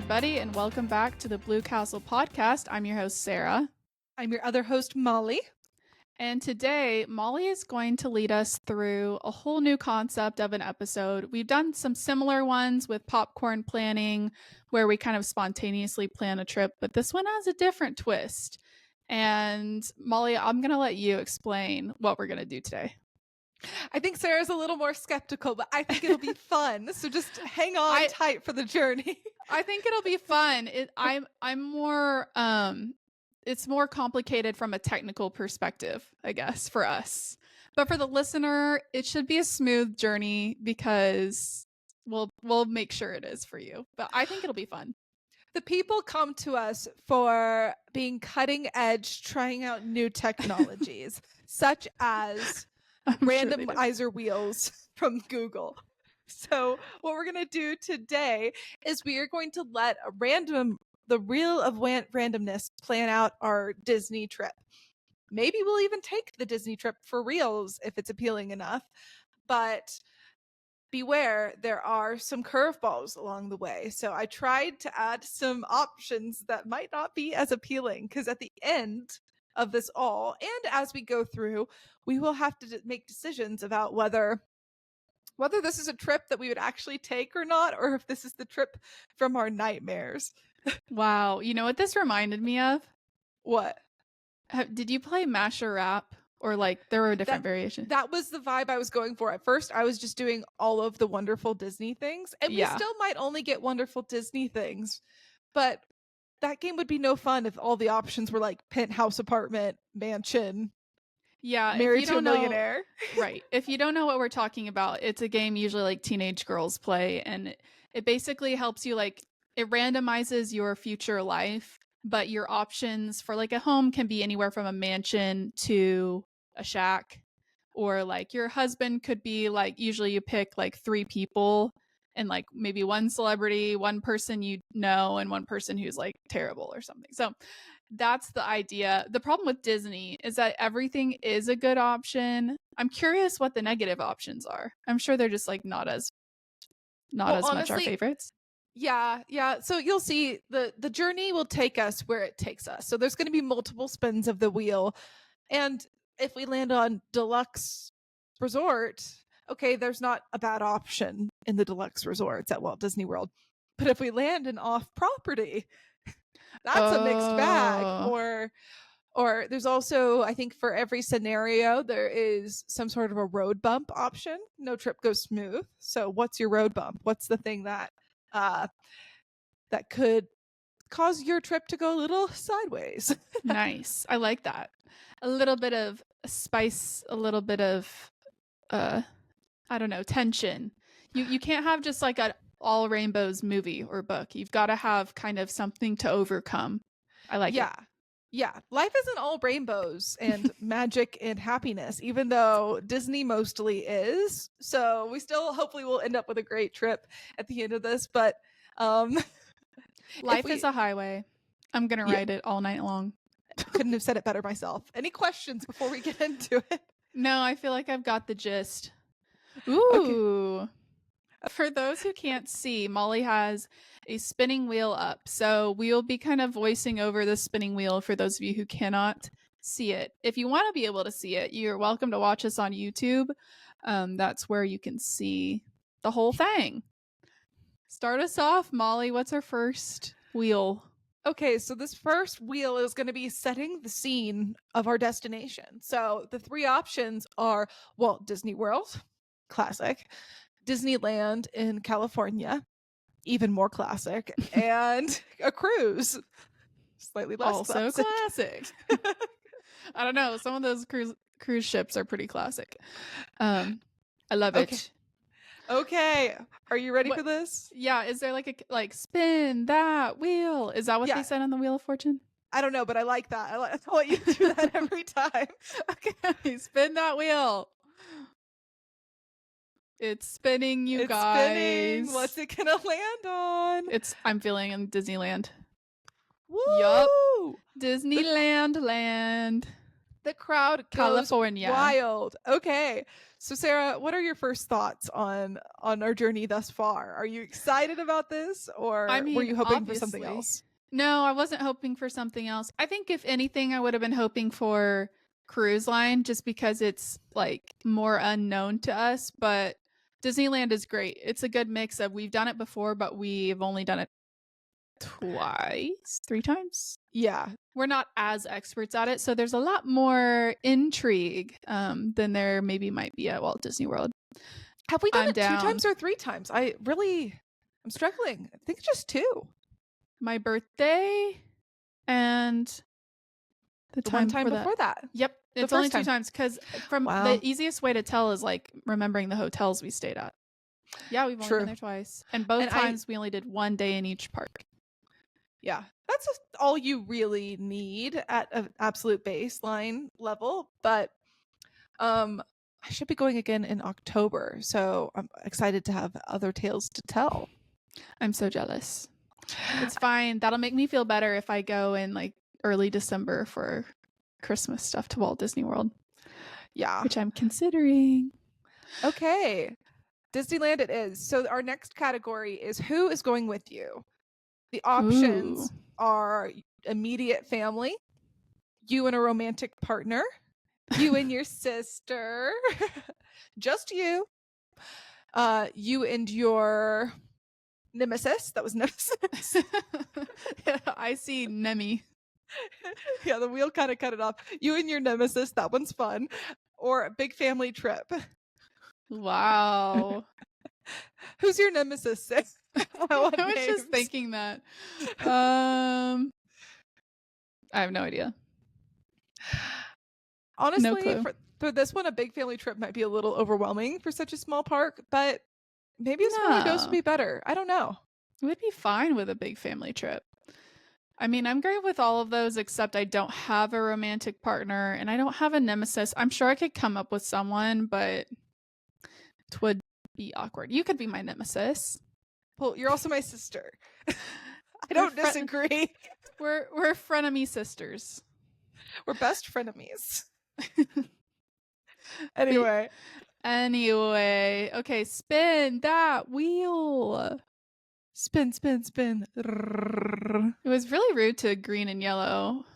everybody, and welcome back to the Blue Castle podcast. I'm your host, Sarah. I'm your other host, Molly. And today, Molly is going to lead us through a whole new concept of an episode. We've done some similar ones with popcorn planning, where we kind of spontaneously plan a trip, but this one has a different twist. And Molly, I'm going to let you explain what we're going to do today. I think Sarah's a little more skeptical, but I think it'll be fun. So just hang on tight for the journey. I think it'll be fun. I'm more it's more complicated from a technical perspective, I guess, for us. But for the listener, it should be a smooth journey because we'll make sure it is for you. But I think it'll be fun. The people come to us for being cutting edge, trying out new technologies, such as Randomizer wheels from Google. So what we're going to do today is we are going to let the wheel of randomness plan out our Disney trip. Maybe we'll even take the Disney trip for reals if it's appealing enough. But beware, there are some curveballs along the way. So I tried to add some options that might not be as appealing, because at the end of this all, and as we go through, we will have to make decisions about whether this is a trip that we would actually take or not, or if this is the trip from our nightmares. Wow. You know what this reminded me of? What? Did you play Masher Rap? Or like there were different variations? That was the vibe I was going for. At first, I was just doing all of the wonderful Disney things. And we still might only get wonderful Disney things. But that game would be no fun if all the options were like penthouse apartment, mansion, married to a millionaire. Right. If you don't know what we're talking about, it's a game usually like teenage girls play. And it basically helps you, like, it randomizes your future life. But your options for like a home can be anywhere from a mansion to a shack, or like your husband could be like, usually you pick like 3 people and like maybe one celebrity, one person you know, and one person who's like terrible or something. So that's the idea. The problem with Disney is that everything is a good option. I'm curious what the negative options are. I'm sure they're just like not as honestly, much our favorites. Yeah. So you'll see the journey will take us where it takes us. So there's going to be multiple spins of the wheel. And if we land on deluxe resort, okay, there's not a bad option in the deluxe resorts at Walt Disney World. But if we land in off property, that's a mixed bag. Or there's also, I think for every scenario, there is some sort of a road bump option. No trip goes smooth. So what's your road bump? What's the thing that could cause your trip to go a little sideways? Nice. I like that. A little bit of spice, a little bit of I don't know, tension. You can't have just like an all rainbows movie or book. You've got to have kind of something to overcome. I like it. Yeah. Life isn't all rainbows and magic and happiness, even though Disney mostly is. So we still hopefully will end up with a great trip at the end of this. But life is a highway. I'm going to ride it all night long. Couldn't have said it better myself. Any questions before we get into it? No, I feel like I've got the gist. Ooh. Okay. For those who can't see, Molly has a spinning wheel up. So we'll be kind of voicing over the spinning wheel for those of you who cannot see it. If you want to be able to see it, you're welcome to watch us on YouTube. That's where you can see the whole thing. Start us off, Molly. What's our first wheel? Okay, so this first wheel is going to be setting the scene of our destination. So the 3 options are Walt Disney World, classic, Disneyland in California, even more classic, and a cruise, slightly less also classic. I don't know, some of those cruise ships are pretty classic. I love it. Okay, are you ready for this? Yeah, is there like a spin that wheel? Is that what they said on the Wheel of Fortune? I don't know, but I like that. I want you to do that every time. Okay, spin that wheel. It's spinning, you guys. Spinning. What's it gonna land on? I'm feeling in Disneyland. Woo! Yup. Disneyland land. The crowd goes California. wild. Okay. So Sarah, what are your first thoughts on our journey thus far? Are you excited about this, or I were mean, you hoping for something obviously. else? No, I wasn't hoping for something else. I think if anything, I would have been hoping for cruise line just because it's like more unknown to us, but Disneyland is great. It's a good mix of we've done it before, but we've only done it twice, 3 times. Yeah. We're not as experts at it, so there's a lot more intrigue than there maybe might be at Walt Disney World. Have we done I'm it 2 down. times or 3 times? I'm struggling. I think just 2. My birthday and the one time time before that. Yep. The It's only first 2 time. times because from Wow. the easiest way to tell is like remembering the hotels we stayed at. Yeah, we've only True. been there twice. And both And times we only did 1 day in each park. Yeah, that's just all you really need at an absolute baseline level. But I should be going again in October, so I'm excited to have other tales to tell. I'm so jealous. It's fine. That'll make me feel better if I go in like early December for Christmas stuff to Walt Disney World. Yeah. Which I'm considering. Okay. Disneyland it is. So our next category is who is going with you? The options are immediate family, you and a romantic partner, you and your sister, just you, you and your nemesis. That was nemesis. Yeah, I see Nemi. Yeah, the wheel kind of cut it off. You and your nemesis. That one's fun. Or a big family trip. Wow. Who's your nemesis? I was just thinking that. I have no idea. Honestly, for this one, a big family trip might be a little overwhelming for such a small park, but maybe a smaller dose would be better. I don't know. It would be fine with a big family trip. I mean, I'm great with all of those, except I don't have a romantic partner and I don't have a nemesis. I'm sure I could come up with someone, but it would be awkward. You could be my nemesis. Well, you're also my sister. I don't disagree. We're frenemy sisters. We're best frenemies. Anyway. Okay, spin that wheel. Spin, spin, spin. It was really rude to green and yellow.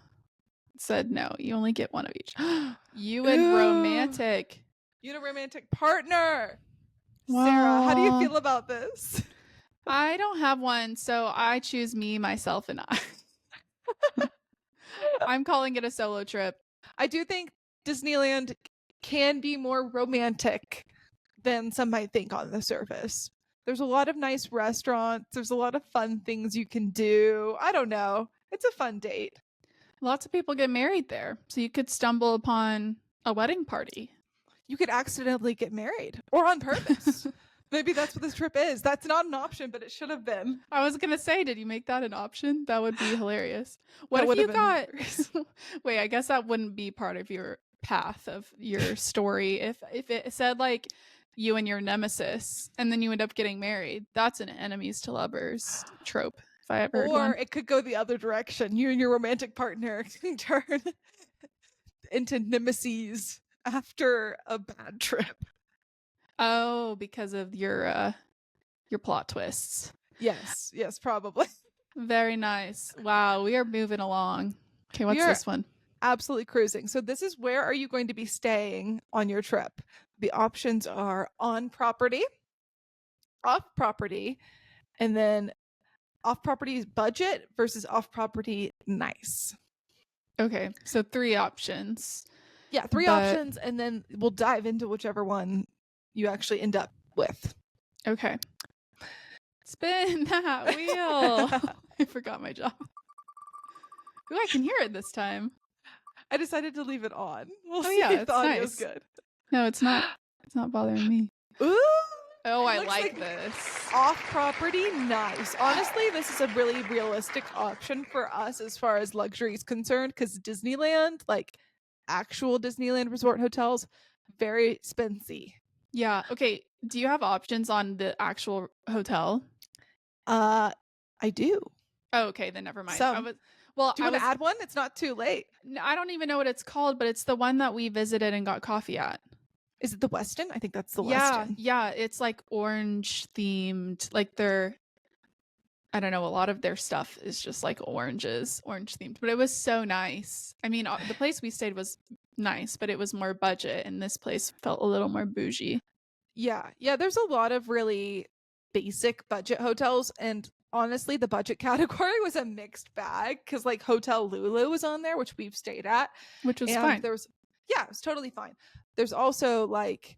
It said no, you only get one of each. You and romantic. You and a romantic partner. Wow. Sarah, how do you feel about this? I don't have one, so I choose me, myself, and I. I'm calling it a solo trip. I do think Disneyland can be more romantic than some might think on the surface. There's a lot of nice restaurants. There's a lot of fun things you can do. I don't know. It's a fun date. Lots of people get married there, so you could stumble upon a wedding party. You could accidentally get married, or on purpose. Maybe that's what this trip is. That's not an option, but it should have been. I was gonna say, did you make that an option? That would be hilarious. What if you got... Wait, I guess that wouldn't be part of your path of your story. If it said like you and your nemesis, and then you end up getting married, that's an enemies to lovers trope. If I ever heard one. Or it could go the other direction. You and your romantic partner can turn into nemesis after a bad trip. Oh, because of your plot twists. Yes, probably. Very nice. Wow, we are moving along. Okay, what's this one? Absolutely cruising. So this is where are you going to be staying on your trip? The options are on property, off property, and then off property budget versus off property nice. Okay, so 3 options. Yeah, 3 options, and then we'll dive into whichever one you actually end up with. Okay. Spin that wheel. I forgot my job. Ooh, I can hear it this time. I decided to leave it on. We'll see yeah, if the audio's good. No, it's not. It's not bothering me. Ooh. Oh, I like this. Off property, nice. Honestly, this is a really realistic option for us as far as luxury is concerned, because Disneyland, like actual Disneyland resort hotels, very expensive. Yeah. Okay. Do you have options on the actual hotel? I do. Oh, okay, then never mind. Well, Do you want to add one? It's not too late. I don't even know what it's called, but it's the one that we visited and got coffee at. Is it the Westin? I think that's the Yeah, Westin. yeah. It's like orange themed. Like I don't know, a lot of their stuff is just like orange themed. But it was so nice. I mean, the place we stayed was nice, but it was more budget, and this place felt a little more bougie. Yeah. Yeah, there's a lot of really basic budget hotels, and honestly, the budget category was a mixed bag because like Hotel Lulu was on there, which we've stayed at, Which was and fine. it was totally fine. There's also like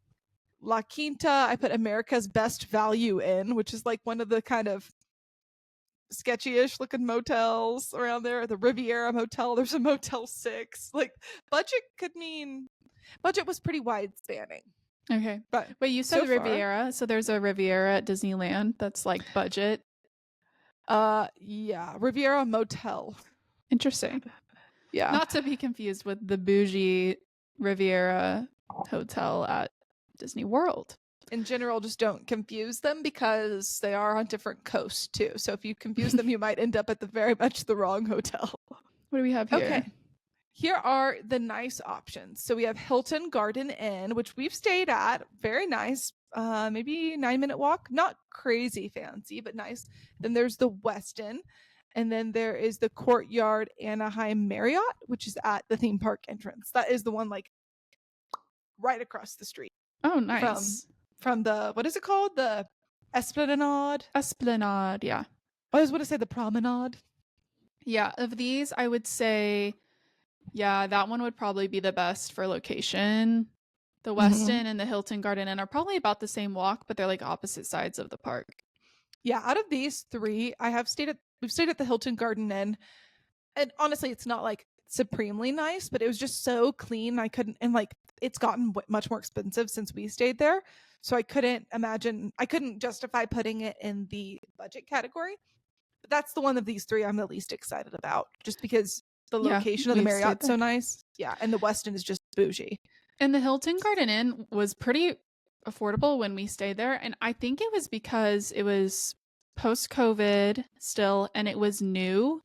La Quinta. I put America's Best Value Inn, which is like one of the kind of sketchy-ish looking motels around there. The Riviera Motel. There's a Motel 6. Like budget was pretty wide spanning. Okay. But wait, you said so Riviera, so there's a Riviera at Disneyland that's like budget. Yeah, Riviera Motel. Interesting. Yeah. Not to be confused with the bougie Riviera Hotel at Disney World. In general, just don't confuse them because they are on different coasts too. So if you confuse them, you might end up at the very much the wrong hotel. What do we have here? Okay. Here are the nice options. So we have Hilton Garden Inn, which we've stayed at. Very nice. Maybe 9-minute walk. Not crazy fancy, but nice. Then there's the Westin. And then there is the Courtyard Anaheim Marriott, which is at the theme park entrance. That is the one like right across the street. Oh, nice. From the, what is it called? The Esplanade? Esplanade, yeah. I always want to say the Promenade. Yeah, of these, I would say, yeah, that one would probably be the best for location. The Westin and the Hilton Garden Inn are probably about the same walk, but they're like opposite sides of the park. Yeah, out of these three, we've stayed at the Hilton Garden Inn. And honestly, it's not like supremely nice, but it was just so clean. And like it's gotten much more expensive since we stayed there. So I couldn't justify putting it in the budget category. But that's the one of these three I'm the least excited about, just because the location of the Marriott's so nice. Yeah, and the Westin is just bougie. And the Hilton Garden Inn was pretty affordable when we stayed there. And I think it was because it was post-COVID still, and it was new.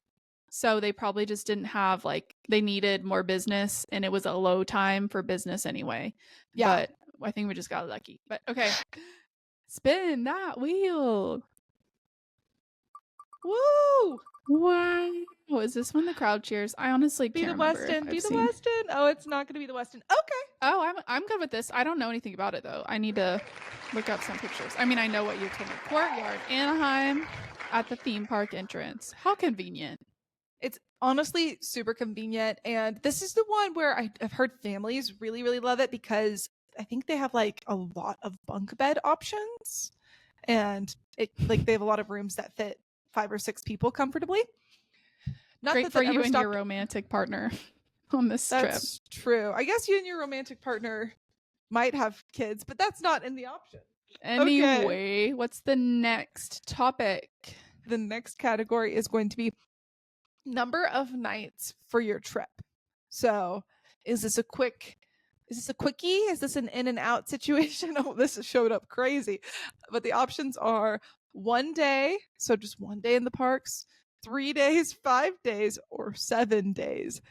So they probably just didn't have they needed more business, and it was a low time for business anyway. Yeah. But I think we just got lucky. But okay. Spin that wheel. Woo! Wow. Is this when the crowd cheers? I honestly can't remember. Be the Westin. Oh, it's not going to be the Westin. Okay. Oh, I'm good with this. I don't know anything about it though. I need to look up some pictures. I mean, I know what you're talking about. Courtyard Anaheim at the theme park entrance. How convenient. It's honestly super convenient. And this is the one where I've heard families really, really love it because I think they have like a lot of bunk bed options. And they have a lot of rooms that fit 5 or 6 people comfortably. Not great for you and your romantic partner on this trip. That's true. I guess you and your romantic partner might have kids, but that's not in the option. Anyway, what's the next topic? The next category is going to be number of nights for your trip. So is this a quickie? Is this an in and out situation? Oh, this showed up crazy. But the options are 1 day, so just 1 day in the parks, 3 days, 5 days, or 7 days.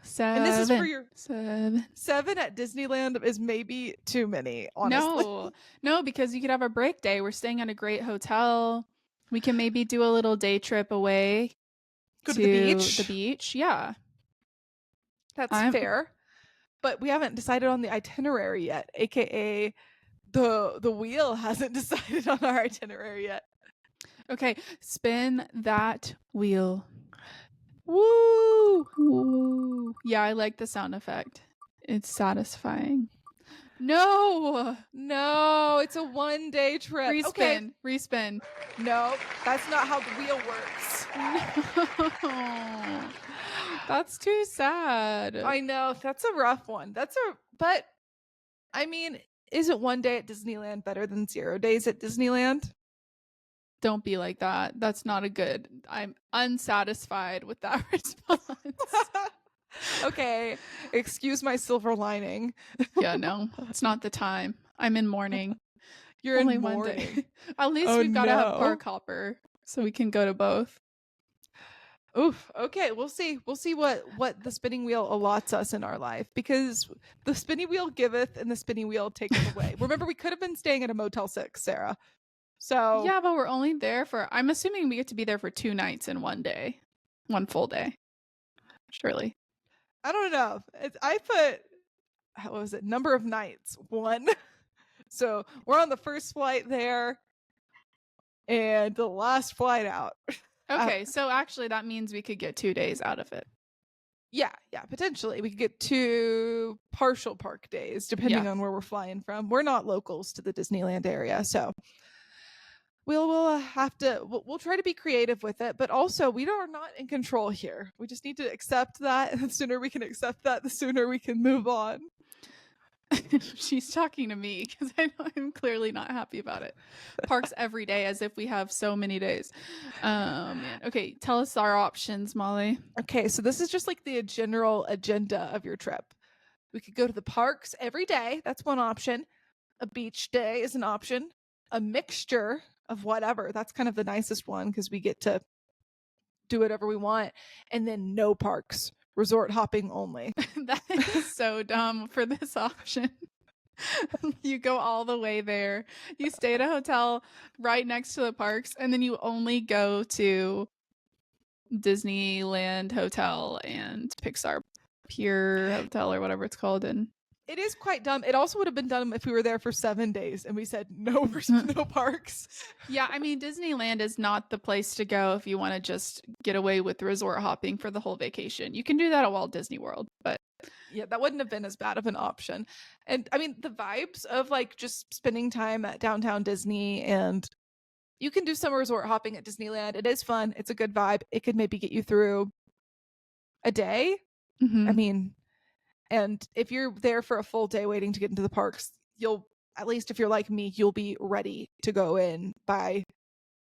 7. And this is for your 7. 7 at Disneyland is maybe too many, honestly. No, because you could have a break day. We're staying at a great hotel. We can maybe do a little day trip away. Go to the beach. Yeah. That's fair. But we haven't decided on the itinerary yet, aka the wheel hasn't decided on our itinerary yet. Okay, spin that wheel. Woo! Woo! Yeah, I like the sound effect. It's satisfying. No, it's a 1 day trip. Respin. No, that's not how the wheel works. No. That's too sad. I know, that's a rough one. But I mean, isn't 1 day at Disneyland better than 0 days at Disneyland? Don't be like that. That's not a good. I'm unsatisfied with that response. Okay, excuse my silver lining. Yeah, no, it's not the time. I'm in mourning. You're only in mourning. 1 day. At least we've got to have park hopper so we can go to both. Oof. Okay, we'll see. We'll see what the spinning wheel allots us in our life, because the spinning wheel giveth and the spinning wheel taketh away. Remember, we could have been staying at a Motel 6, Sarah. So Yeah, but we're only there for, I'm assuming we get to be there for 2 nights in one day. One full day. Surely. I don't know. I put, what was it? Number of nights, 1. So we're on the first flight there and the last flight out. Okay, so actually that means we could get 2 days out of it. Yeah, potentially. We could get 2 partial park days, depending Yeah. on where we're flying from. We're not locals to the Disneyland area, so we'll have to, we'll try to be creative with it, but also we are not in control here. We just need to accept that, and the sooner we can accept that, the sooner we can move on. She's talking to me because I'm clearly not happy about it. Parks every day as if we have so many days. Man. Okay, tell us our options, Molly. Okay, so this is just like the general agenda of your trip. We could go to the parks every day. That's one option. A beach day is an option. A mixture of whatever. That's kind of the nicest one because we get to do whatever we want. And then no parks, resort hopping only. That is so dumb for this option. You go all the way there. You stay at a hotel right next to the parks, and then you only go to Disneyland Hotel and Pixar Pier Hotel or whatever it's called. And it is quite dumb. It also would have been dumb if we were there for 7 days and we said no parks. Yeah, I mean, Disneyland is not the place to go if you want to just get away with resort hopping for the whole vacation. You can do that at Walt Disney World, but yeah, that wouldn't have been as bad of an option. And I mean, the vibes of like just spending time at downtown Disney, and you can do some resort hopping at Disneyland. It is fun. It's a good vibe. It could maybe get you through a day. mm-hmm. I mean, and if you're there for a full day waiting to get into the parks, you'll, at least if you're like me, you'll be ready to go in by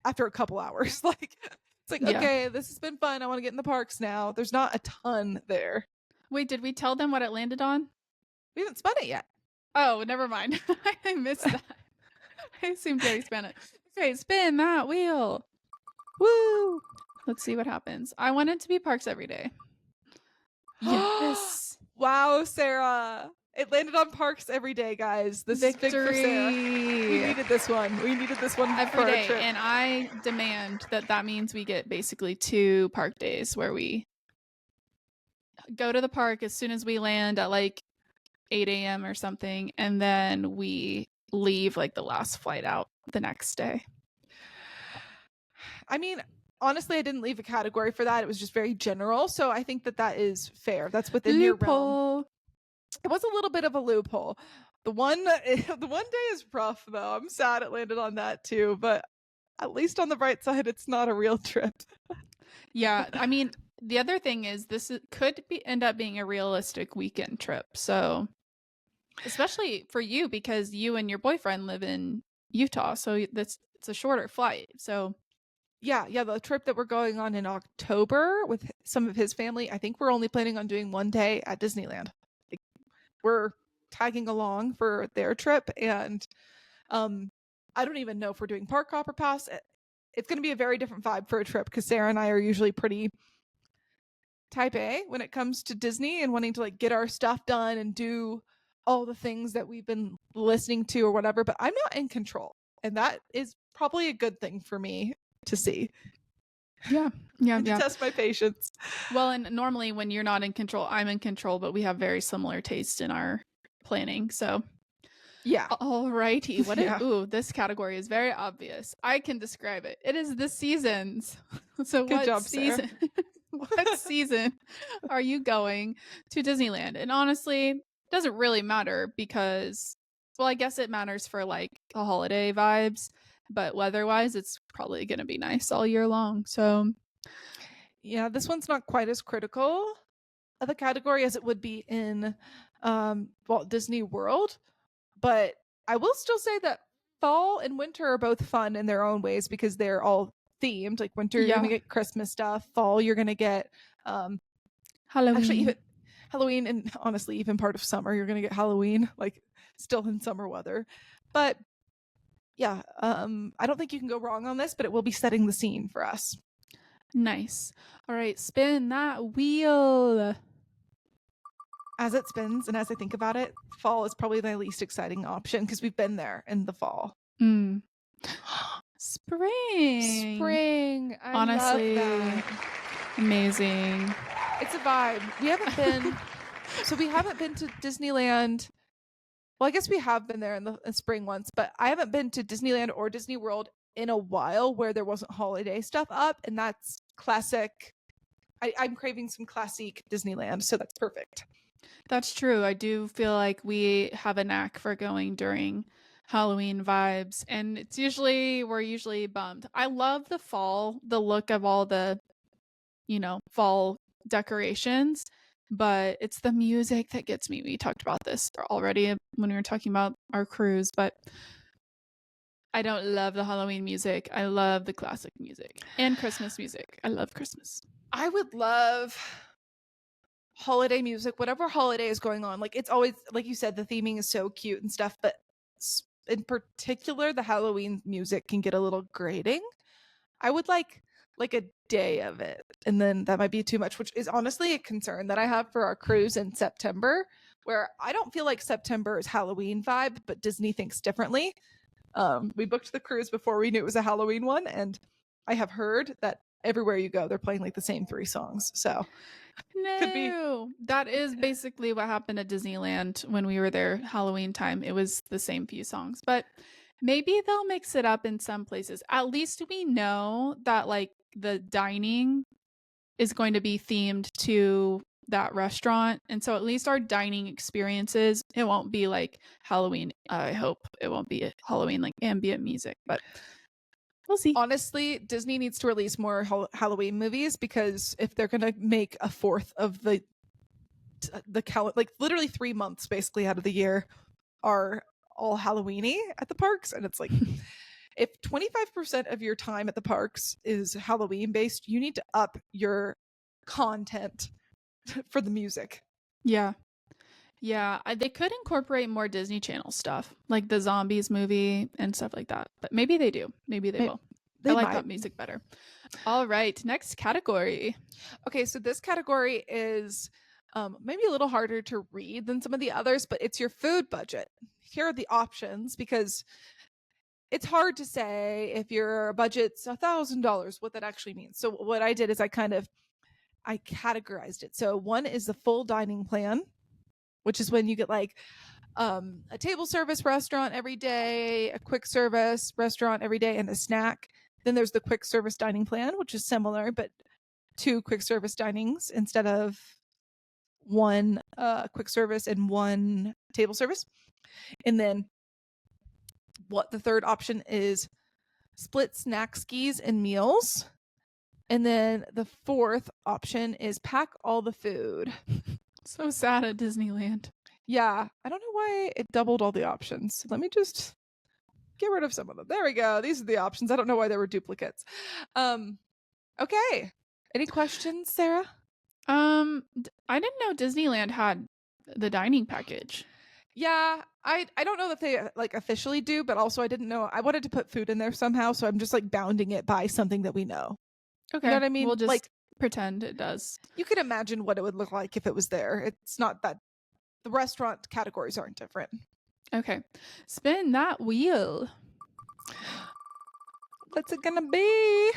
after a couple hours. Like, it's like, Yeah. okay, this has been fun. I want to get in the parks now. There's not a ton there. Wait, did we tell them what it landed on? We haven't spun it yet. Oh, never mind. I missed that. I assumed Jerry spun it. Okay, spin that wheel. Woo! Let's see what happens. I want it to be parks every day. Yes. Wow, Sarah. It landed on parks every day, guys. This Victory. is big for Sarah. We needed this one. We needed this one every for our day. trip. And I demand that means we get basically 2 park days where we go to the park as soon as we land at like 8 a.m. or something, and then we leave like the last flight out the next day. I mean, honestly, I didn't leave a category for that. It was just very general. So I think that is fair. That's within your realm. It was a little bit of a loophole. The one day is rough, though. I'm sad it landed on that too, but at least on the bright side, it's not a real trip. Yeah, I mean, the other thing is could end up being a realistic weekend trip. So, especially for you, because you and your boyfriend live in Utah, so it's a shorter flight. So, yeah, the trip that we're going on in October with some of his family, I think we're only planning on doing 1 day at Disneyland. Like, we're tagging along for their trip, and I don't even know if we're doing Park Hopper Pass. It's going to be a very different vibe for a trip because Sarah and I are usually pretty type A when it comes to Disney and wanting to like get our stuff done and do all the things that we've been listening to or whatever, but I'm not in control, and that is probably a good thing for me to see. Yeah. To test my patience. Well, and normally when you're not in control, I'm in control, but we have very similar taste in our planning. So yeah. Alrighty. Ooh, this category is very obvious. I can describe it. It is the seasons. So Good job, season what season are you going to Disneyland? And honestly, it doesn't really matter because, well, I guess it matters for like the holiday vibes, but weather-wise, it's probably going to be nice all year long. So yeah, this one's not quite as critical of a category as it would be in Walt Disney World, but I will still say that fall and winter are both fun in their own ways because they're all themed. Like winter, you're gonna get Christmas stuff. Fall, you're gonna get Halloween. Actually, even Halloween, and honestly, even part of summer, you're gonna get Halloween, like still in summer weather. But yeah, I don't think you can go wrong on this, but it will be setting the scene for us. Nice. All right, spin that wheel. As it spins and as I think about it, fall is probably my least exciting option because we've been there in the fall. Mm. Spring. Spring. I Honestly, love that. amazing. It's a vibe. We haven't been we haven't been to Disneyland. Well, I guess we have been there in the spring once, but I haven't been to Disneyland or Disney World in a while where there wasn't holiday stuff up, and that's classic. I'm craving some classic Disneyland, so that's perfect. That's true. I do feel like we have a knack for going during Halloween vibes, and we're usually bummed. I love the fall, the look of all the, fall decorations, but it's the music that gets me. We talked about this already when we were talking about our cruise, but I don't love the Halloween music. I love the classic music and Christmas music. I love Christmas. I would love holiday music, whatever holiday is going on. Like, it's always, like you said, the theming is so cute and stuff, but in particular, the Halloween music can get a little grating. I would like a day of it, and then that might be too much, which is honestly a concern that I have for our cruise in September, where I don't feel like September is Halloween vibe, but Disney thinks differently. We booked the cruise before we knew it was a Halloween one, and I have heard that everywhere you go, they're playing like the same 3 songs. So could be. No, that is basically what happened at Disneyland when we were there Halloween time. It was the same few songs, but maybe they'll mix it up in some places. At least we know that like the dining is going to be themed to that restaurant. And so at least our dining experiences, it won't be like Halloween. I hope it won't be Halloween like ambient music, but we'll see. Honestly, Disney needs to release more Halloween movies, because if they're gonna make a fourth of the like literally 3 months basically out of the year are all Halloweeny at the parks, and it's like if 25% of your time at the parks is Halloween based, you need to up your content for the music. Yeah. Yeah, they could incorporate more Disney Channel stuff, like the Zombies movie and stuff like that. But maybe they do. Maybe they will. I like that music better. All right, next category. Okay, so this category is maybe a little harder to read than some of the others, but it's your food budget. Here are the options, because it's hard to say if your budget's $1,000 what that actually means. So what I did is I categorized it. So one is the full dining plan, which is when you get like a table service restaurant every day, a quick service restaurant every day, and a snack. Then there's the quick service dining plan, which is similar, but 2 quick service dinings instead of 1 quick service and 1 table service. And then what the third option is split snack skis and meals. And then the fourth option is pack all the food. So sad at Disneyland. Yeah, I don't know why it doubled all the options. Let me just get rid of some of them. There we go. These are the options. I don't know why there were duplicates. Okay. Any questions, Sarah? I didn't know Disneyland had the dining package. Yeah, I don't know that they like officially do, but also I didn't know. I wanted to put food in there somehow, so I'm just like bounding it by something that we know. Okay. You know what I mean? We'll just like pretend it does. You could imagine what it would look like if it was there. It's not that the restaurant categories aren't different. Okay. Spin that wheel. What's it gonna be?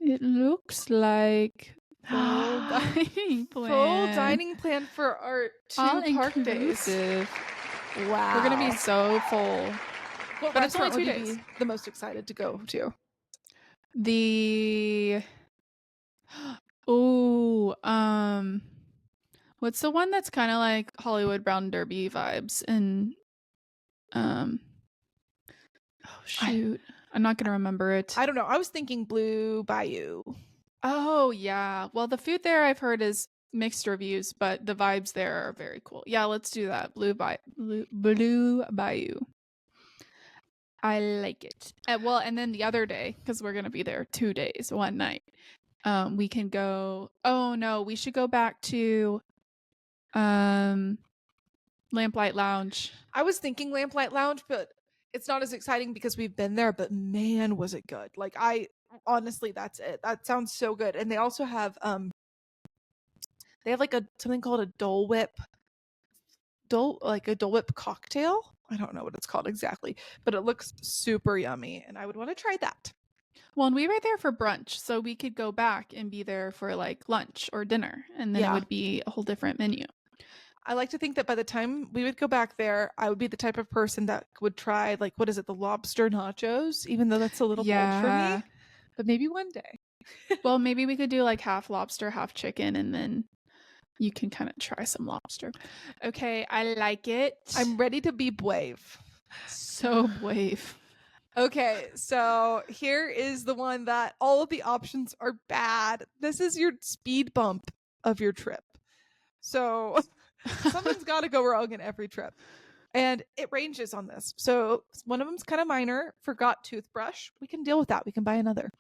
It looks like full dining plan. Full dining plan for our 2 park days. Wow. We're gonna be so full. What but it's only restaurant 2 would days. you be the most excited to go to? What's the one that's kind of like Hollywood Brown Derby vibes and I'm not gonna remember it. I don't know. I was thinking Blue Bayou. Oh yeah. Well, the food there I've heard is mixed reviews, but the vibes there are very cool. Yeah, let's do that. Blue Bayou. I like it. Well, and then the other day, because we're gonna be there 2 days, 1 night. We can go. Oh no, we should go back to Lamplight Lounge. I was thinking Lamplight Lounge, but it's not as exciting because we've been there, but man, was it good. Like honestly, that's it. That sounds so good. And they also have they have like something called a a Dole Whip cocktail. I don't know what it's called exactly, but it looks super yummy, and I would want to try that. Well, and we were there for brunch, so we could go back and be there for like lunch or dinner, and then it Yeah. would be a whole different menu. I like to think that by the time we would go back there, I would be the type of person that would try, like, what is it, the lobster nachos, even though that's a little bold for me. Yeah. But maybe one day. Well, maybe we could do like half lobster, half chicken, and then you can kind of try some lobster. Okay, I like it. I'm ready to be brave. So brave. Okay, so here is the one that all of the options are bad. This is your speed bump of your trip. So something's got to go wrong in every trip. And it ranges on this. So one of them's kind of minor, forgot toothbrush. We can deal with that. We can buy another.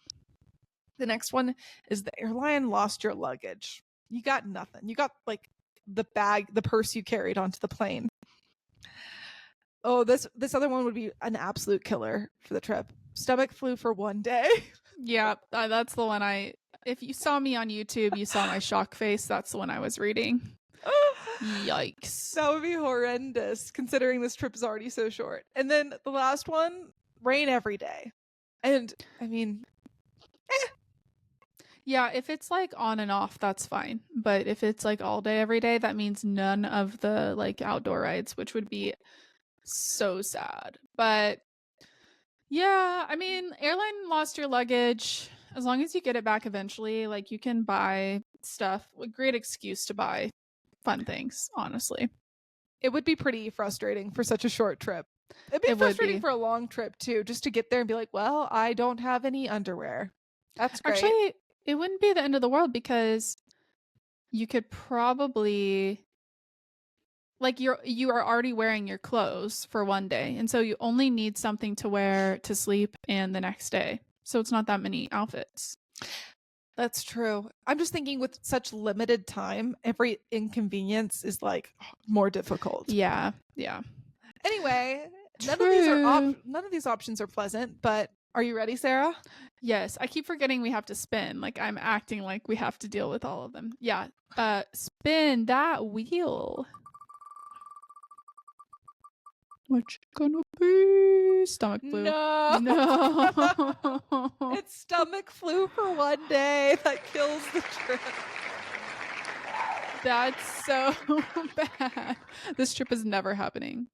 The next one is the airline lost your luggage. You got nothing. You got like the bag, the purse you carried onto the plane. Oh, this other one would be an absolute killer for the trip. Stomach flu for one day. Yeah, that's the one if you saw me on YouTube, you saw my shock face. That's the one I was reading. Yikes. That would be horrendous considering this trip is already so short. And then the last one, rain every day. And I mean, yeah, if it's like on and off, that's fine. But if it's like all day, every day, that means none of the like outdoor rides, which would be so sad. But yeah, I mean, airline lost your luggage. As long as you get it back eventually, like you can buy stuff. A great excuse to buy fun things, honestly. it would be pretty frustrating for such a short trip. It'd be frustrating for a long trip too, just to get there and be like, well, I don't have any underwear. That's great. Actually, it wouldn't be the end of the world because you could probably like you are already wearing your clothes for one day, and so you only need something to wear to sleep and the next day. So it's not that many outfits. That's true. I'm just thinking with such limited time, every inconvenience is like more difficult. Yeah, yeah. Anyway, True. none of these options are pleasant, but are you ready, Sarah? Yes, I keep forgetting we have to spin. Like I'm acting like we have to deal with all of them. Yeah. Spin that wheel. What's it gonna be? Stomach flu. No. No. It's stomach flu for one day that kills the trip. That's so bad. This trip is never happening.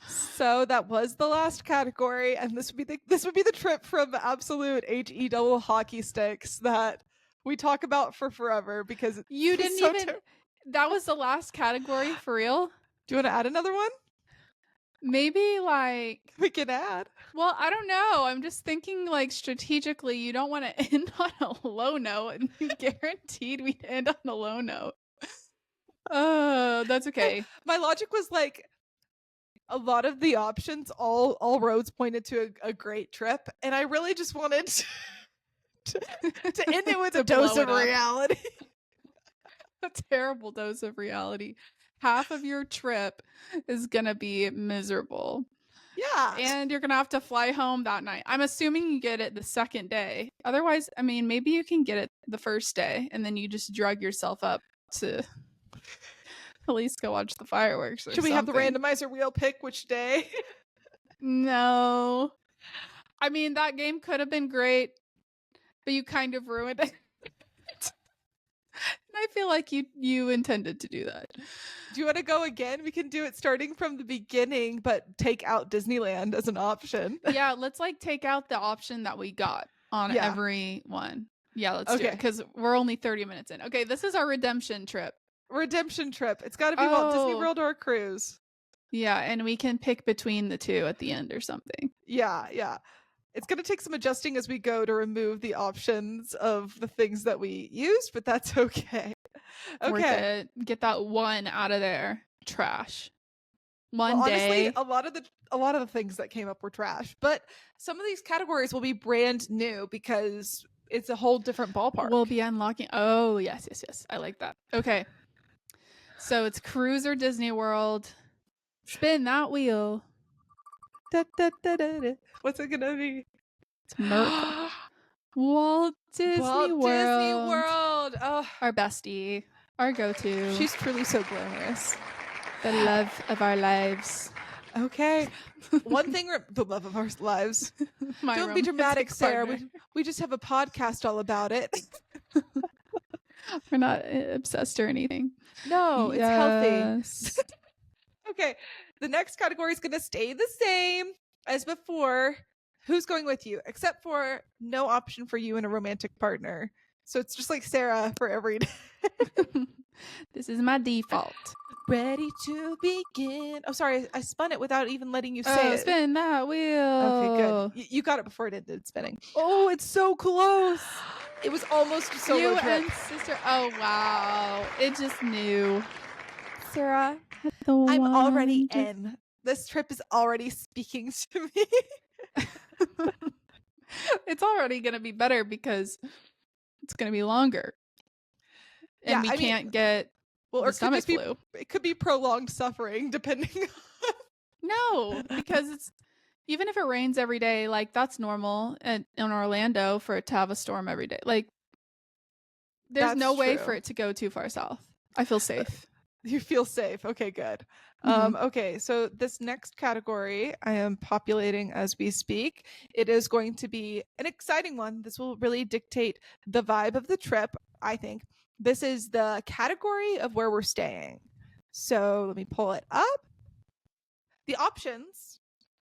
So that was the last category, and this would be the trip from absolute HE double hockey sticks that we talk about for forever because you didn't even. That was the last category for real. Do you want to add another one? Maybe like we can add. Well, I don't know. I'm just thinking like strategically. You don't want to end on a low note, and you guaranteed we'd end on a low note. That's okay. My logic was like a lot of the options, all roads pointed to a great trip, and I really just wanted to end it with a dose of reality. A terrible dose of reality. Half of your trip is gonna be miserable. Yeah. And you're gonna have to fly home that night. I'm assuming you get it the second day. Otherwise, I mean, maybe you can get it the first day and then you just drug yourself up to at least go watch the fireworks or Should we something. have the randomizer wheel pick which day? No. I mean, that game could have been great, but you kind of ruined it. I feel like you intended to do that. Do you want to go again? We can do it starting from the beginning, but take out Disneyland as an option. Yeah, let's like take out the option that we got on every one. Yeah, let's do it because we're only 30 minutes in. Okay, this is our redemption trip. Redemption trip. It's got to be Walt Disney World or a cruise. Yeah, and we can pick between the two at the end or something. Yeah, yeah. It's going to take some adjusting as we go to remove the options of the things that we used, but that's okay. Okay. Get that one out of there. Trash. One day. Honestly, a lot of the things that came up were trash, but some of these categories will be brand new because it's a whole different ballpark. We'll be unlocking. Oh, yes. I like that. Okay. So it's cruise or Disney World. Spin that wheel. Da, da, da, da, da. What's it gonna be? It's America. Walt Disney World. Oh, Our bestie. Our go-to. she's truly so glamorous. The love of our lives. Okay. One thing, the love of our lives. Don't be dramatic, Sarah. We just have a podcast all about it. We're not obsessed or anything. No, it's healthy. Okay. The next category is going to stay the same as before. Who's going with you? Except for no option for you and a romantic partner. So it's just like Sarah for every day. This is my default. Ready to begin. Oh, sorry. I spun it without even letting you say it. Spin that wheel. Okay, good. You got it before it ended spinning. Oh, it's so close. It was almost a solo you trip. And sister. Oh, wow. It just knew. Sarah, I'm already in. This trip is already speaking to me. It's already going to be better because it's going to be longer. And we can't get the stomach flu. It could be prolonged suffering, depending on... No, because it's even if it rains every day, like that's normal in Orlando for it to have a storm every day. Like there's no way for it to go too far south. I feel safe. You feel safe. Okay, good. Okay, so this next category I am populating as we speak. It is going to be an exciting one. This will really dictate the vibe of the trip, I think. This is the category of where we're staying. So let me pull it up. The options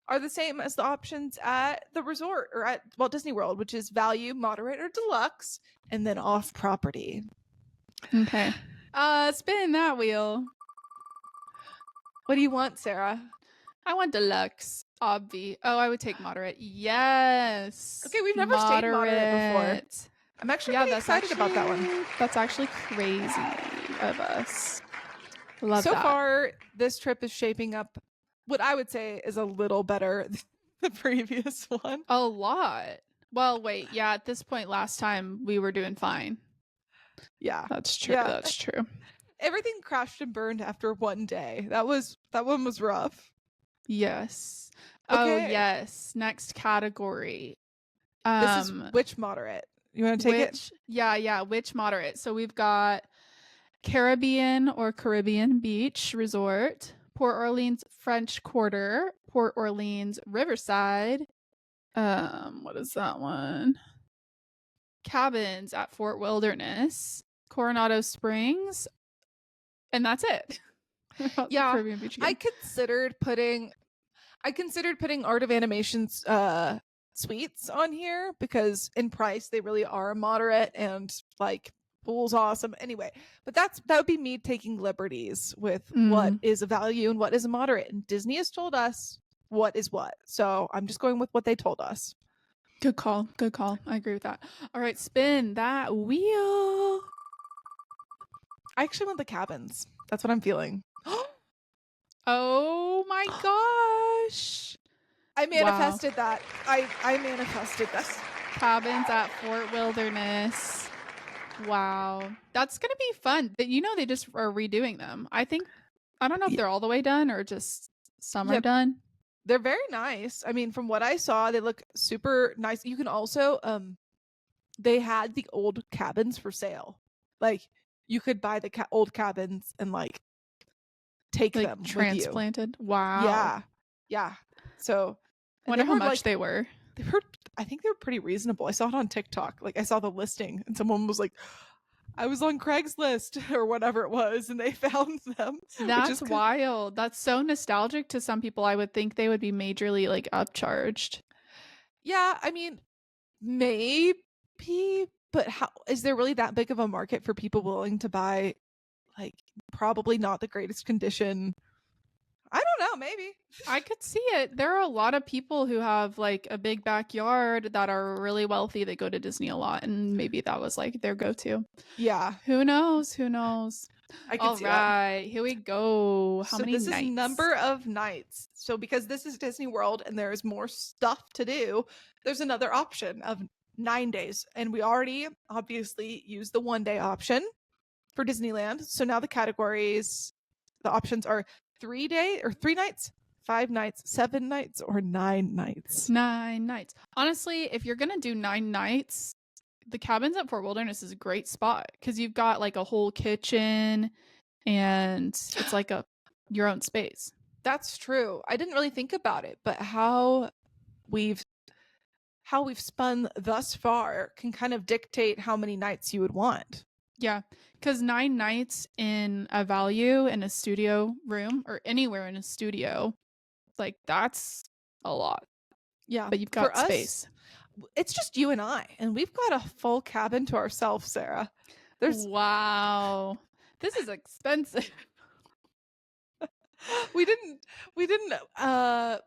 are the same as the options at the resort or at Walt Disney World, which is value, moderate, or deluxe, and then off property. Okay. Spin that wheel. What do you want, Sarah? I want deluxe. Obvi. Oh, I would take moderate. Yes. Okay, we've never stayed moderate before. I'm actually pretty excited about that one. That's actually crazy of us. Love that. So far, far, this trip is shaping up what I would say is a little better than the previous one. A lot. Well, wait. Yeah, at this point last time, we were doing fine. Yeah. That's true. Yeah. That's true. Everything crashed and burned after one day. That one was rough. Yes. Okay. Oh, yes. Next category. This is which moderate? You want to take it? Yeah. Which moderate? So we've got Caribbean or Caribbean Beach Resort, Port Orleans French Quarter, Port Orleans Riverside. What is that one? Cabins at Fort Wilderness, Coronado Springs, and that's it. Yeah, Caribbean Beach again. I considered putting Art of Animation's suites on here because in price they really are moderate and like pool's awesome anyway, but that would be me taking liberties with what is a value and what is a moderate, and Disney has told us what is what, so I'm just going with what they told us. Good call. I agree with that. All right, spin that wheel. I actually want the cabins. That's what I'm feeling. Oh my gosh. I manifested that. I manifested this. Cabins at Fort Wilderness. Wow. That's going to be fun. But they just are redoing them. I don't know if they're all the way done or just some are done. They're very nice. I mean, from what I saw, they look super nice. You can also, they had the old cabins for sale. Like, you could buy the old cabins and like take them transplanted. With you. Wow. Yeah. So I wonder how much they were. I think they were pretty reasonable. I saw it on TikTok. Like I saw the listing and someone was like, I was on Craigslist or whatever it was and they found them. That's wild. That's so nostalgic to some people. I would think they would be majorly like upcharged. Yeah, I mean, maybe, but how is there really that big of a market for people willing to buy like probably not the greatest condition? I don't know, maybe. I could see it. There are a lot of people who have like a big backyard that are really wealthy. They go to Disney a lot and maybe that was like their go-to. Yeah. Who knows? I can see that. Here we go. How many nights? This is number of nights. So because this is Disney World and there is more stuff to do, there's another option of 9 days. And we already obviously used the 1 day option for Disneyland. So now the options are 3 nights, 5 nights, 7 nights, or 9 nights. 9 nights. Honestly, if you're gonna do 9 nights, the cabins at Fort Wilderness is a great spot because you've got like a whole kitchen and it's like your own space. That's true. I didn't really think about it, but how we've spun thus far can kind of dictate how many nights you would want. Yeah, because 9 nights in a value in a studio room or anywhere in a studio, like that's a lot. Yeah, But you've for got us, space. it's just you and I, and we've got a full cabin to ourselves, Sarah. Wow, this is expensive. we didn't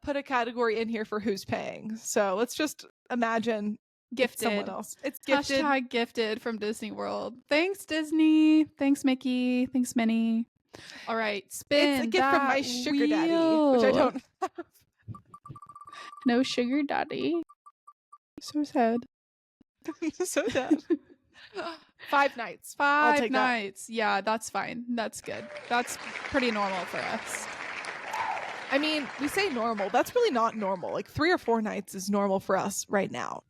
put a category in here for who's paying, so let's just imagine Gifted. someone else. It's gifted. Hashtag gifted from Disney World. Thanks, Disney. Thanks, Mickey. Thanks, Minnie. All right, spin. It's a gift from my sugar daddy, which I don't have. No sugar daddy. So sad. So sad. 5 nights. 5 nights. That. Yeah, that's fine. That's good. That's pretty normal for us. I mean, we say normal. That's really not normal. Like 3 or 4 nights is normal for us right now.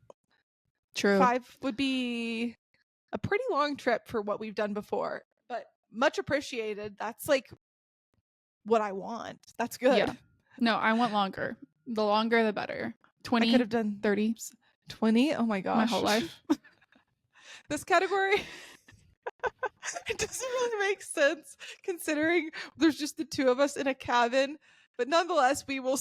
True. 5 would be a pretty long trip for what we've done before, but much appreciated. That's like what I want. That's good. Yeah. No, I want longer. The longer, the better. 20. I could have done 30. 20. Oh my gosh. My whole life. This category, it doesn't really make sense considering there's just the 2 of us in a cabin, but nonetheless, we will.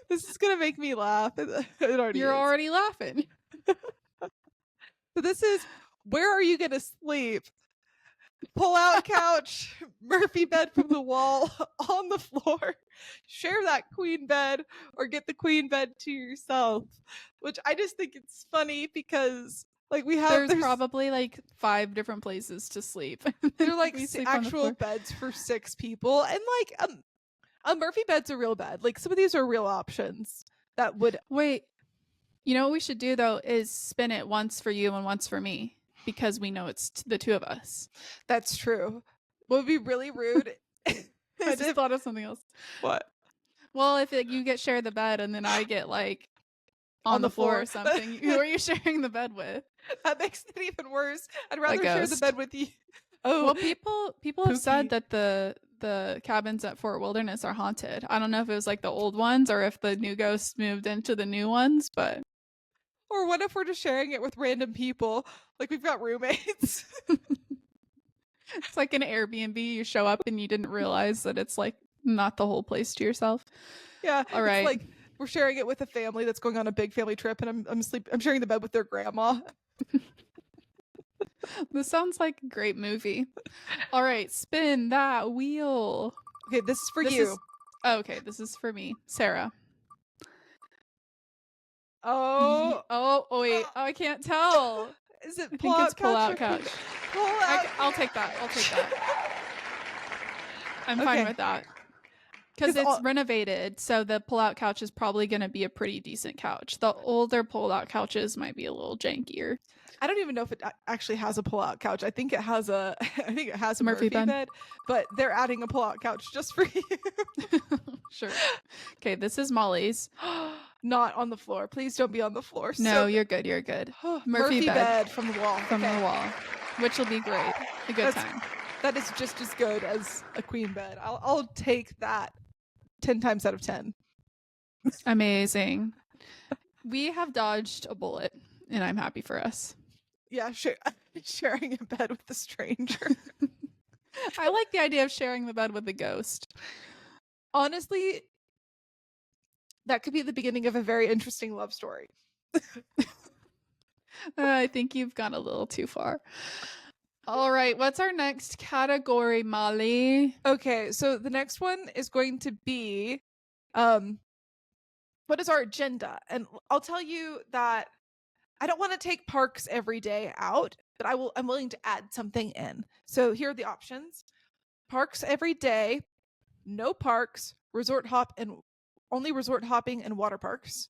This is gonna make me laugh. You're already laughing. So this is, where are you gonna sleep? Pull out couch, Murphy bed from the wall, on the floor, share that queen bed, or get the queen bed to yourself. Which I just think it's funny because like there's probably like 5 different places to sleep. They're like actual beds for 6 people, and like a Murphy bed's a real bed. Like some of these are real options that would. Wait, you know what we should do though is spin it once for you and once for me. Because we know it's the 2 of us. That's true. What would be really rude? I just thought of something else. What? Well, if you get share the bed and then I get like on the floor or something, who are you sharing the bed with? That makes it even worse. I'd rather share the bed with you. Oh, well, people have said that the cabins at Fort Wilderness are haunted. I don't know if it was like the old ones or if the new ghosts moved into the new ones, but. Or what if we're just sharing it with random people? Like we've got roommates. It's like an Airbnb. You show up and you didn't realize that it's like not the whole place to yourself. Yeah. All right. It's like we're sharing it with a family that's going on a big family trip, and I'm sharing the bed with their grandma. This sounds like a great movie. All right, spin that wheel. Okay, this is for you. Okay, this is for me, Sarah. Oh, wait. Oh, I can't tell. Is it pull out couch? I'll take that. I'm fine with that. Because it's renovated, so the pull-out couch is probably going to be a pretty decent couch. The older pull-out couches might be a little jankier. I don't even know if it actually has a pull-out couch. I think it has a Murphy bed, but they're adding a pull-out couch just for you. Sure. Okay, this is Molly's. Not on the floor. Please don't be on the floor. No, you're good. You're good. Murphy bed from the wall. From the wall, which will be great. A good time. That is just as good as a queen bed. I'll take that 10 times out of 10. Amazing. We have dodged a bullet, and I'm happy for us. Yeah, sure. Sharing a bed with a stranger. I like the idea of sharing the bed with a ghost. Honestly, that could be the beginning of a very interesting love story. I think you've gone a little too far. All right, what's our next category, Molly? Okay, so the next one is going to be what is our agenda? And I'll tell you that I don't want to take parks every day out, but I'm willing to add something in. So here are the options. Parks every day, no parks, resort hopping and water parks,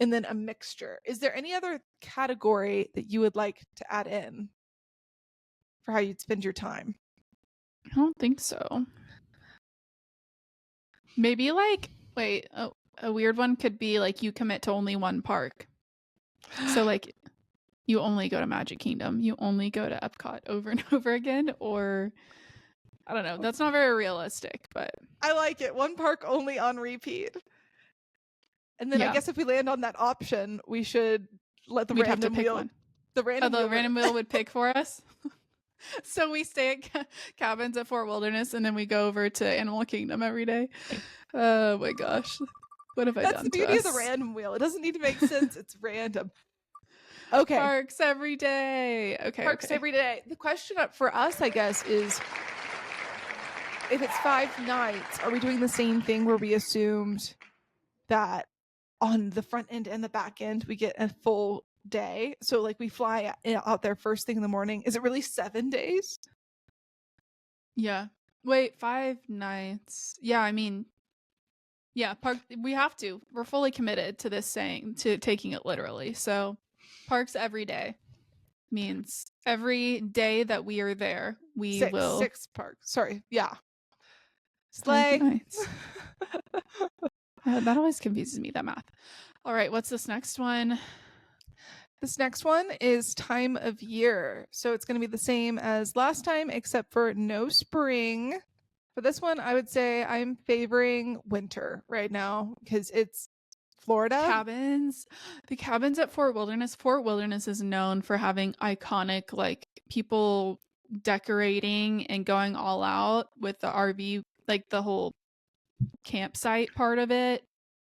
and then a mixture. Is there any other category that you would like to add in for how you'd spend your time? I don't think so. Maybe like, a weird one could be like you commit to only one park. So like you only go to Magic Kingdom. You only go to Epcot over and over again, or I don't know. That's not very realistic, but I like it. One park only on repeat. And then I guess if we land on that option, we should let the we'd have to random pick wheel. one. The random wheel would pick for us. So we stay at cabins at Fort Wilderness, and then we go over to Animal Kingdom every day. Oh my gosh, what have I done to us? That's the beauty of the random wheel. It doesn't need to make sense. It's random. Okay. Parks every day. Okay. Parks every day. The question for us, I guess, is if it's 5 nights, are we doing the same thing where we assumed that on the front end and the back end we get a full day? So like we fly out there first thing in the morning. Is it really 7 days? Yeah. Wait, 5 nights. Yeah, I mean, yeah, we have to. We're fully committed to this to taking it literally. So parks every day means every day that we are there, we will 6 parks. Sorry. Yeah. Slay. That always confuses me, that math. All right, what's this next one? This next one is time of year. So it's going to be the same as last time, except for no spring. For this one, I would say I'm favoring winter right now because it's Florida. The cabins at Fort Wilderness. Fort Wilderness is known for having iconic, like, people decorating and going all out with the RV, like the whole campsite part of it.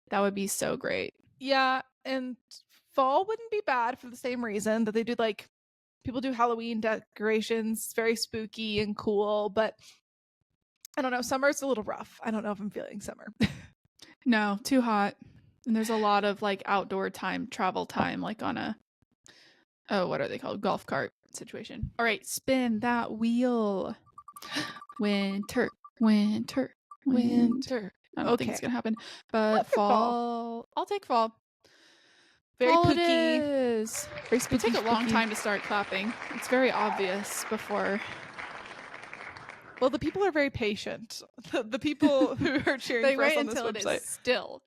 That would be so great. Yeah, and fall wouldn't be bad for the same reason that they do, like, people do Halloween decorations. It's very spooky and cool, but I don't know. Summer's a little rough. I don't know if I'm feeling summer. No, too hot. And there's a lot of like outdoor travel time, like on a, what are they called? Golf cart situation. All right, spin that wheel. Winter. I don't think it's gonna happen, but fall. I'll take fall. Very fall pooky. It is. Very spooky. It take a long time to start clapping. It's very obvious before. Well, the people are very patient. The people who are cheering for us on this website. It is still.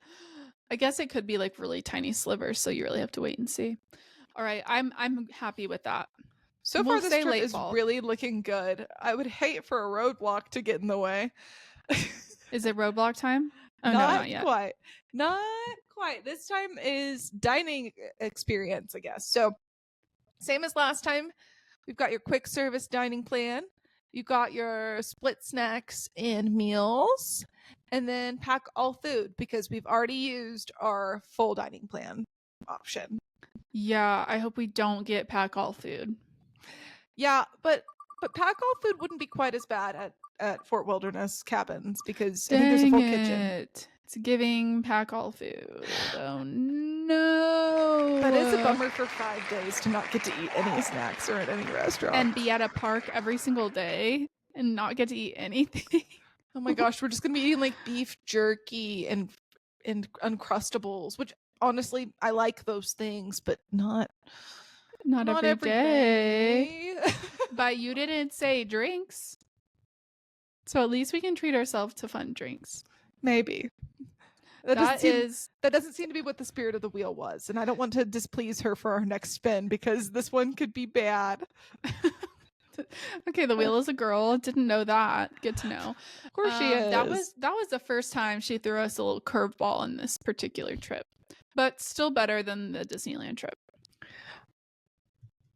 I guess it could be like really tiny slivers, so you really have to wait and see. All right, I'm happy with that. So far, this trip is really looking good. I would hate for a roadblock to get in the way. Is it roadblock time? Oh, not yet. Not quite. This time is dining experience, I guess. So, same as last time, we've got your quick service dining plan. You got your split snacks and meals, and then pack all food because we've already used our full dining plan option. Yeah, I hope we don't get pack all food. Yeah, but pack all food wouldn't be quite as bad at Fort Wilderness cabins because I think there's a full kitchen. It's giving pack all food. Oh no. That is a bummer for 5 days to not get to eat any snacks or at any restaurant. And be at a park every single day and not get to eat anything. Oh my gosh, we're just going to be eating like beef jerky and Uncrustables, which honestly, I like those things, but not every day. But you didn't say drinks. So at least we can treat ourselves to fun drinks. Maybe. That doesn't seem to be what the spirit of the wheel was, and I don't want to displease her for our next spin because this one could be bad. Okay, the wheel is a girl. Didn't know that. Good to know. Of course she is. That was the first time she threw us a little curveball in this particular trip, but still better than the Disneyland trip.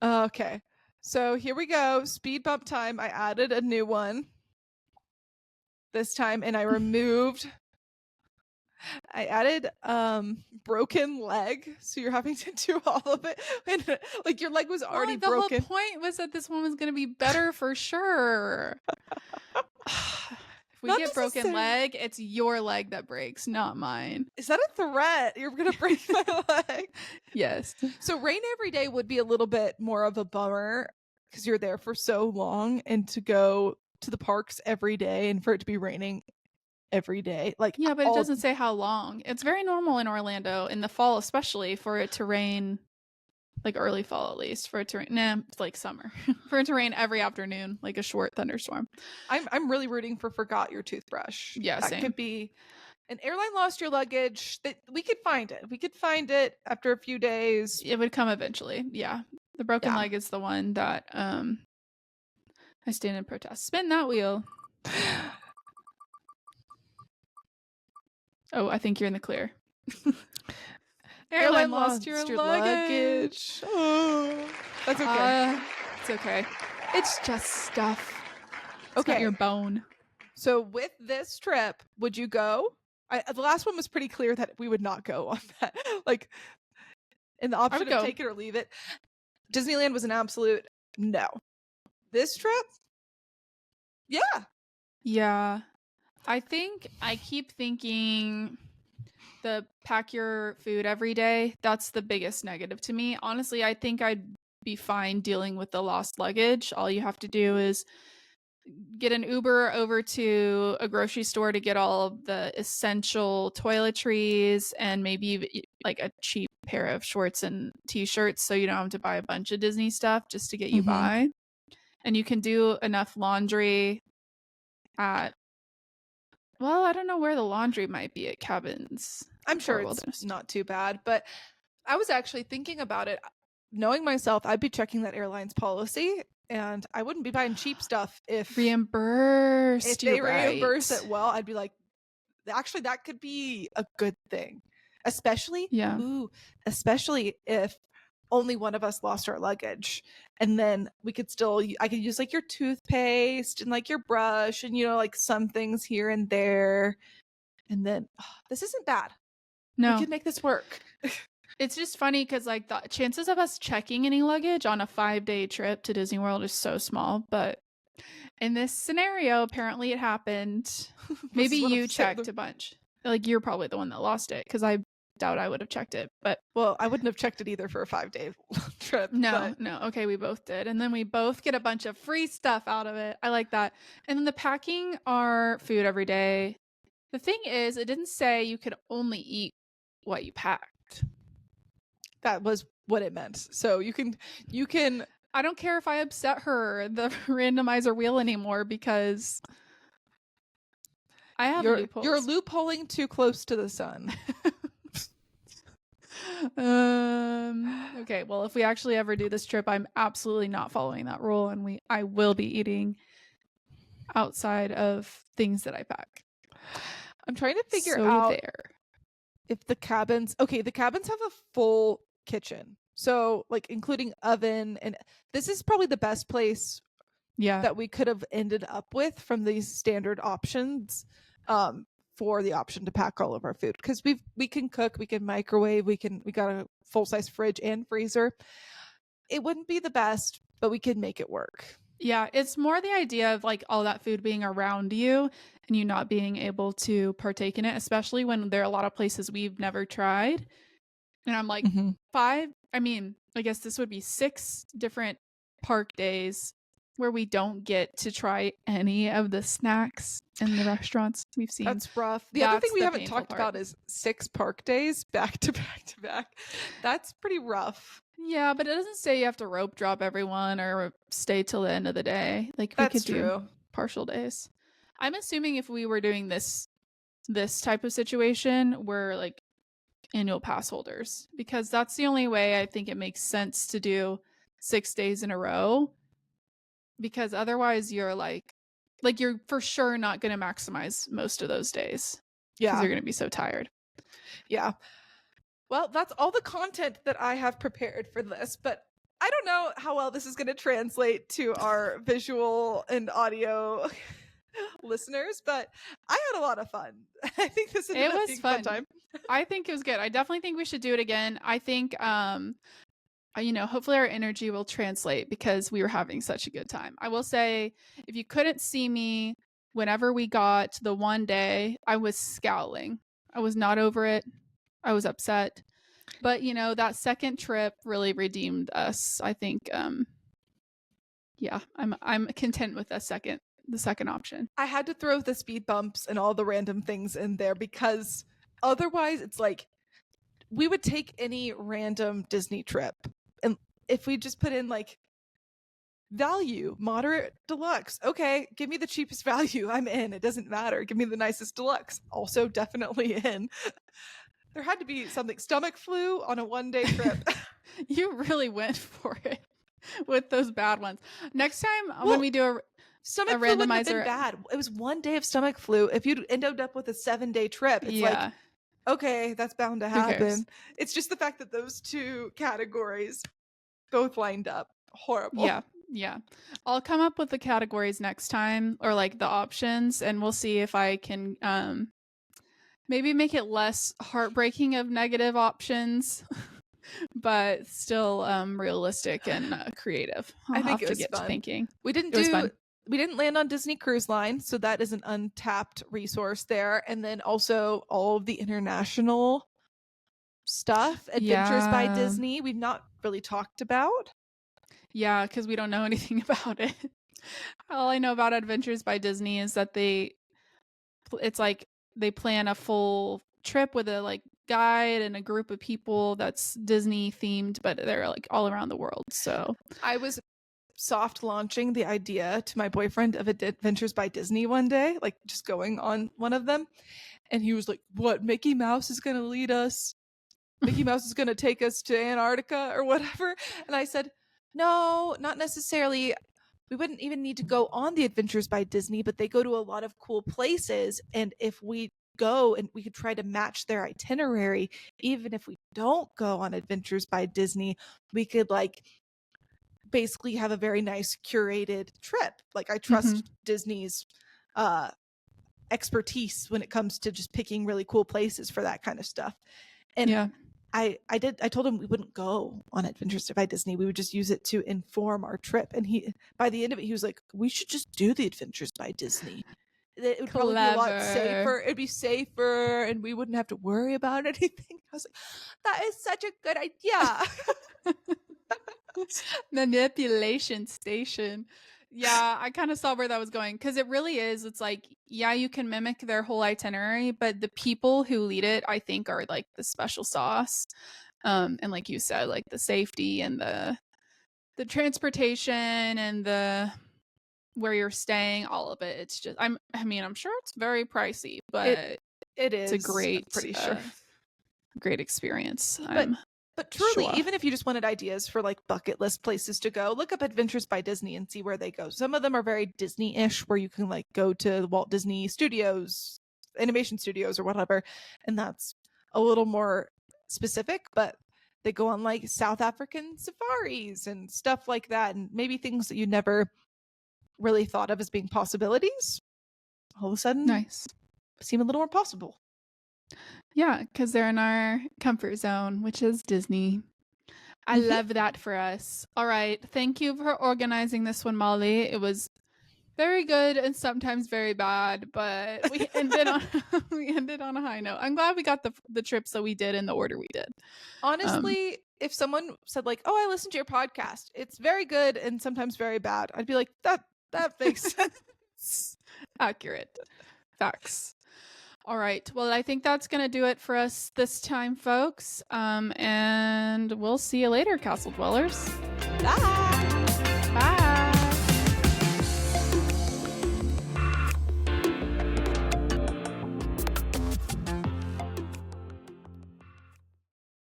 Okay, so here we go. Speed bump time. I added a new one this time, and I added broken leg, so you're having to do all of it, and like your leg was already broken. The whole point was that this one was going to be better for sure. If we get broken leg, it's your leg that breaks, not mine. Is that a threat? You're going to break my leg? Yes. So rain every day would be a little bit more of a bummer because you're there for so long, and to go to the parks every day and for it to be raining every day, like, yeah, but it doesn't say how long. It's very normal in Orlando in the fall, especially for it to rain, like early fall at least, for it to rain, like summer, for it to rain every afternoon, like a short thunderstorm. I'm really rooting for forgot your toothbrush. Yeah, that same. Could be an airline lost your luggage. That we could find it. We could find it after a few days. It would come eventually. Yeah. The broken Yeah. leg is the one that I stand in protest. Spin that wheel. Oh, I think you're in the clear. Airline lost your luggage. Oh, that's okay. It's okay. It's just stuff. It's Okay. not your bone. So with this trip, would you go? The last one was pretty clear that we would not go on that. Like, in the option of go. take it or leave it. Disneyland was an absolute no. This trip, yeah. Yeah. I think I keep thinking the pack your food every day, that's the biggest negative to me. Honestly, I think I'd be fine dealing with the lost luggage. All you have to do is get an Uber over to a grocery store to get all of the essential toiletries and maybe like a cheap pair of shorts and t-shirts so you don't have to buy a bunch of Disney stuff just to get you by. And you can do enough laundry at, well, I don't know where the laundry might be at cabins. I'm sure it's not too bad, but I was actually thinking about it. Knowing myself, I'd be checking that airline's policy, and I wouldn't be buying cheap stuff if reimbursed. If they reimburse it well, I'd be like, actually, that could be a good thing, especially if only one of us lost our luggage, and then I could use like your toothpaste and like your brush and like some things here and there, and then this isn't bad. No, we can make this work. It's just funny because like the chances of us checking any luggage on a 5-day trip to Disney World is so small, but in this scenario, apparently it happened. Maybe you checked a bunch. Like you're probably the one that lost it because I doubt I would have checked it. But well, I wouldn't have checked it either for a 5-day trip. No. Okay, we both did, and then we both get a bunch of free stuff out of it. I like that. And then the packing our food every day. The thing is, it didn't say you could only eat what you packed. That was what it meant. So you can I don't care if I upset the randomizer wheel anymore because I have loopholes. You're loopholing too close to the sun. Okay, well, if we actually ever do this trip, I'm absolutely not following that rule, and I will be eating outside of things that I pack. I'm trying to figure out if the cabins have a full kitchen. So like including oven, and this is probably the best place that we could have ended up with from these standard options for the option to pack all of our food, because we can cook, we can microwave, we got a full-size fridge and freezer. It wouldn't be the best, but we could make it work. Yeah, it's more the idea of like all that food being around you and you not being able to partake in it, especially when there are a lot of places we've never tried. And I'm like, I guess this would be 6 different park days where we don't get to try any of the snacks in the restaurants we've seen. That's rough. The other thing we haven't talked about is 6 park days back to back to back. That's pretty rough. Yeah, but it doesn't say you have to rope drop everyone or stay till the end of the day. Like we could do partial days. I'm assuming if we were doing this type of situation, we're like annual pass holders, because that's the only way I think it makes sense to do 6 days in a row, because otherwise you're like you're for sure not going to maximize most of those days. Yeah, you're going to be so tired. Yeah. Well, that's all the content that I have prepared for this, but I don't know how well this is going to translate to our visual and audio listeners, but I had a lot of fun. I think this ended up being a fun time. I think it was good. I definitely think we should do it again. I think hopefully our energy will translate because we were having such a good time. I will say, if you couldn't see me whenever we got to the one day, I was scowling. I was not over it. I was upset. But, that second trip really redeemed us. I think I'm content with the second option. I had to throw the speed bumps and all the random things in there because otherwise it's like we would take any random Disney trip, and if we just put in like value, moderate, deluxe, okay, give me the cheapest value, I'm in. It doesn't matter. Give me the nicest deluxe, also definitely in. There had to be something. Stomach flu on a 1-day trip. You really went for it with those bad ones. Next time when Well, we do stomach a flu wouldn't have been randomizer, bad. It was 1 day of stomach flu. If you'd ended up with a 7-day trip, it's like, yeah, okay, that's bound to who cares? happen. It's just the fact that those two categories both lined up. Horrible. Yeah, yeah. I'll come up with the categories next time, or like the options, and we'll see if I can maybe make it less heartbreaking of negative options, but still realistic and creative. I'll I think have it to was get to fun. thinking. We didn't It was fun. land on Disney Cruise Line, so that is an untapped resource there. And then also all of the international stuff, Adventures by Yeah, Disney, we've not really talked about. yeah, because we don't know anything about it. All I know about Adventures by Disney is that it's like they plan a full trip with a like guide and a group of people that's Disney themed, but they're like all around the world. So I was soft launching the idea to my boyfriend of Adventures by Disney one day, like just going on one of them. And he was like, "What? Mickey Mouse is going to lead us? Mickey Mouse is going to take us to Antarctica or whatever?" And I said, "No, not necessarily. We wouldn't even need to go on the Adventures by Disney, but they go to a lot of cool places. And if we go and we could try to match their itinerary, even if we don't go on Adventures by Disney, we could like basically have a very nice curated trip. Like I trust Disney's expertise when it comes to just picking really cool places for that kind of stuff." And yeah, I told him we wouldn't go on Adventures by Disney. We would just use it to inform our trip. And he, by the end of it, he was like, "We should just do the Adventures by Disney. It would probably be a lot safer. It'd be safer, and we wouldn't have to worry about anything." I was like, "That is such a good idea." Manipulation station. Yeah, I kind of saw where that was going because it really is. It's like, yeah, you can mimic their whole itinerary, but the people who lead it, I think, are like the special sauce. And like you said, like the safety and the transportation and the where you're staying, all of it. It's just I mean, I'm sure it's very pricey, but it is. it's a great I'm pretty sure. Great experience. But truly, sure. even if you just wanted ideas for like bucket list places to go, look up Adventures by Disney and see where they go. Some of them are very Disney-ish, where you can like go to the Walt Disney Studios, animation studios or whatever, and that's a little more specific, but they go on like South African safaris and stuff like that, and maybe things that you never really thought of as being possibilities all of a sudden Nice. seem a little more possible. Yeah, because they're in our comfort zone, which is Disney. I love that for us. All right. Thank you for organizing this one, Molly. It was very good and sometimes very bad, but we ended on we ended on a high note. I'm glad we got the trips that we did in the order we did. Honestly, if someone said like, "Oh, I listened to your podcast. It's very good and sometimes very bad," I'd be like, that makes sense. Accurate. Facts. All right. Well, I think that's going to do it for us this time, folks. And we'll see you later, Castle Dwellers. Bye.